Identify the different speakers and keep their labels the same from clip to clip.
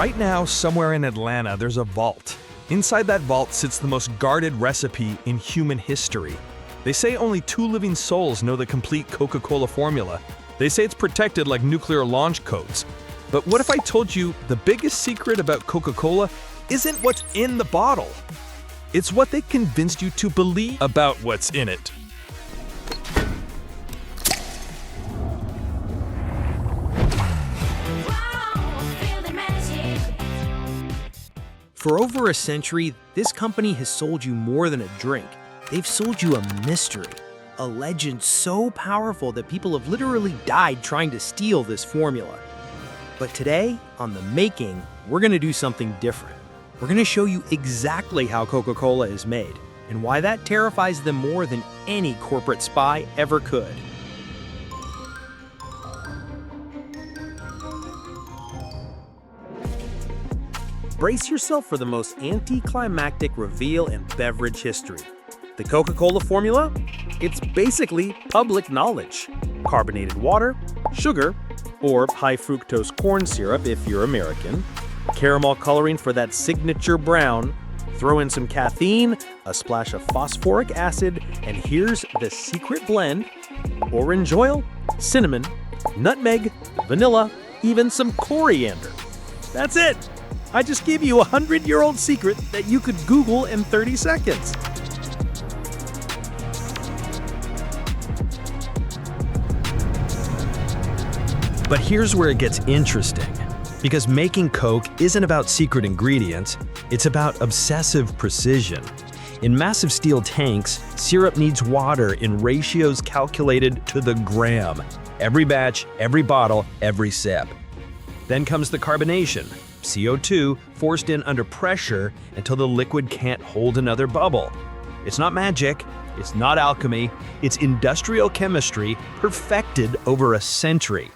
Speaker 1: Right now, somewhere in Atlanta, there's a vault. Inside that vault sits the most guarded recipe in human history. They say only 2 living souls know the complete Coca-Cola formula. They say it's protected like nuclear launch codes. But what if I told you the biggest secret about Coca-Cola isn't what's in the bottle? It's what they convinced you to believe about what's in it.
Speaker 2: For over a century, this company has sold you more than a drink. They've sold you a mystery, a legend so powerful that people have literally died trying to steal this formula. But today, on The Making, we're gonna do something different. We're gonna show you exactly how Coca-Cola is made and why that terrifies them more than any corporate spy ever could. Brace yourself for the most anticlimactic reveal in beverage history. The Coca-Cola formula? It's basically public knowledge. Carbonated water, sugar, or high fructose corn syrup if you're American, caramel coloring for that signature brown, throw in some caffeine, a splash of phosphoric acid, and here's the secret blend: orange oil, cinnamon, nutmeg, vanilla, even some coriander. That's it! I just gave you a 100-year-old secret that you could Google in 30 seconds.
Speaker 1: But here's where it gets interesting. Because making Coke isn't about secret ingredients, it's about obsessive precision. In massive steel tanks, syrup needs water in ratios calculated to the gram. Every batch, every bottle, every sip. Then comes the carbonation. CO2 forced in under pressure until the liquid can't hold another bubble. It's not magic, it's not alchemy, it's industrial chemistry perfected over a century.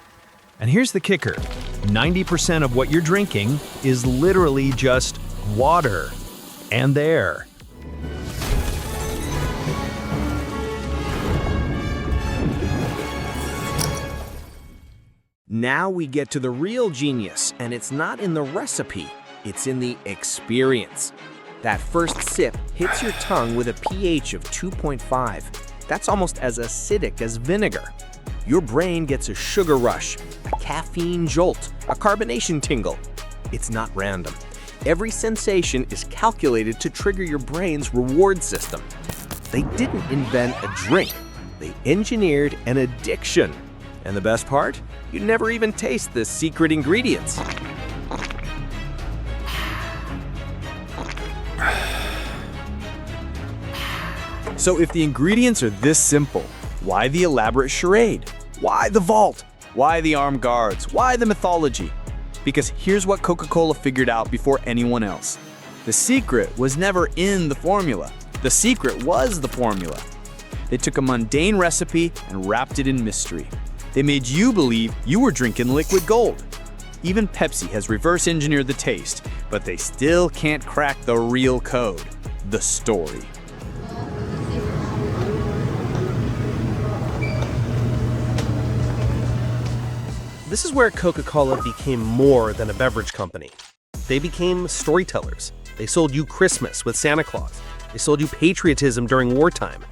Speaker 1: And here's the kicker: 90% of what you're drinking is literally just water and air.
Speaker 2: Now we get to the real genius, and it's not in the recipe, it's in the experience. That first sip hits your tongue with a pH of 2.5. That's almost as acidic as vinegar. Your brain gets a sugar rush, a caffeine jolt, a carbonation tingle. It's not random. Every sensation is calculated to trigger your brain's reward system. They didn't invent a drink, they engineered an addiction. And the best part? You never even taste the secret ingredients. So if the ingredients are this simple, why the elaborate charade? Why the vault? Why the armed guards? Why the mythology? Because here's what Coca-Cola figured out before anyone else. The secret was never in the formula. The secret was the formula. They took a mundane recipe and wrapped it in mystery. They made you believe you were drinking liquid gold. Even Pepsi has reverse engineered the taste, but they still can't crack the real code: the story.
Speaker 3: This is where Coca-Cola became more than a beverage company. They became storytellers. They sold you Christmas with Santa Claus. They sold you patriotism during wartime.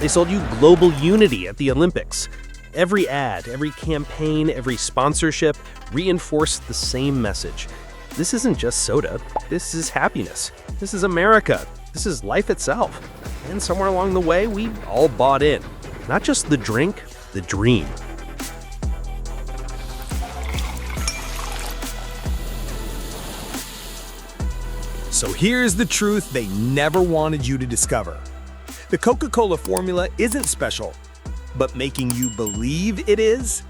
Speaker 3: They sold you global unity at the Olympics. Every ad, every campaign, every sponsorship reinforced the same message. This isn't just soda. This is happiness. This is America. This is life itself. And somewhere along the way, we all bought in. Not just the drink, the dream.
Speaker 1: So here's the truth they never wanted you to discover. The Coca-Cola formula isn't special, but making you believe it is?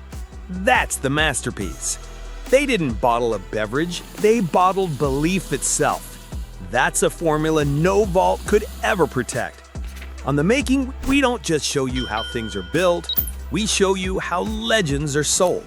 Speaker 1: That's the masterpiece. They didn't bottle a beverage, they bottled belief itself. That's a formula no vault could ever protect. On The Making, we don't just show you how things are built, we show you how legends are sold.